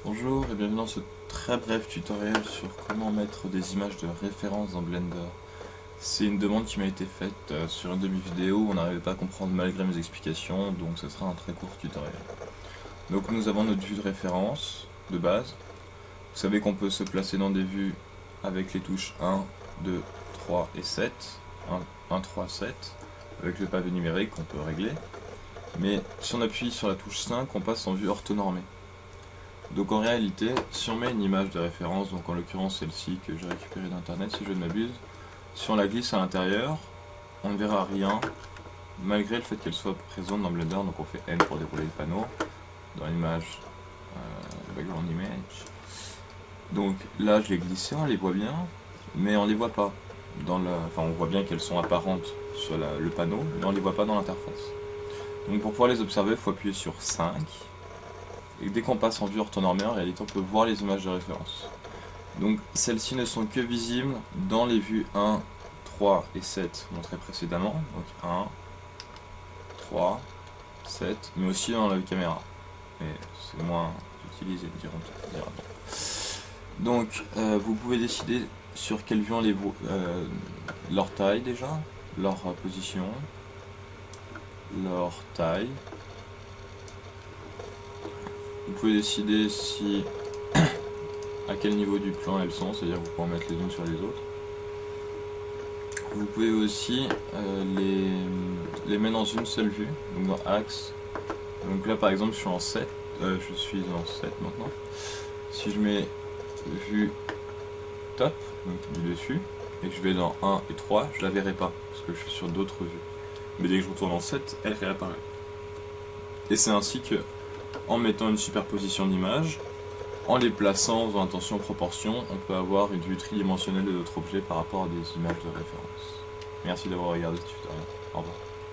Bonjour et bienvenue dans ce très bref tutoriel sur comment mettre des images de référence dans Blender. C'est une demande qui m'a été faite sur une de mes vidéos où on n'arrivait pas à comprendre malgré mes explications, donc ce sera un très court tutoriel. Donc nous avons notre vue de référence de base. Vous savez qu'on peut se placer dans des vues avec les touches 1, 2, 3 et 7. 1, 3, 7, avec le pavé numérique qu'on peut régler. Mais si on appuie sur la touche 5, on passe en vue orthonormée. Donc en réalité, si on met une image de référence, donc en l'occurrence celle-ci que j'ai récupérée d'internet si je ne m'abuse, si on la glisse à l'intérieur, on ne verra rien, malgré le fait qu'elle soit présente dans Blender, donc on fait N pour dérouler le panneau, dans l'image, background image. Donc là je l'ai glissé, on les voit bien, mais on les voit pas. Enfin on voit bien qu'elles sont apparentes sur le panneau, mais on les voit pas dans l'interface. Donc pour pouvoir les observer, il faut appuyer sur 5. Et dès qu'on passe en vue orthonormée, en réalité, on peut voir les images de référence. Donc celles-ci ne sont que visibles dans les vues 1, 3 et 7 montrées précédemment. Donc 1, 3, 7, mais aussi dans la caméra. Mais c'est moins utilisé, dirons-nous. Donc vous pouvez décider sur quelle vue on les voit, leur taille déjà, leur position, leur taille. Vous pouvez décider si à quel niveau du plan elles sont, c'est-à-dire que vous pouvez en mettre les unes sur les autres. Vous pouvez aussi les mettre dans une seule vue, donc dans axe. Donc là par exemple je suis en 7, je suis en 7 maintenant. Si je mets vue top, donc du dessus, et que je vais dans 1 et 3, je la verrai pas, parce que je suis sur d'autres vues. Mais dès que je retourne en 7, elle réapparaît. Et c'est ainsi que, en mettant une superposition d'images, en les plaçant en faisant attention aux proportions, on peut avoir une vue tridimensionnelle de notre objet par rapport à des images de référence. Merci d'avoir regardé ce tutoriel. Au revoir.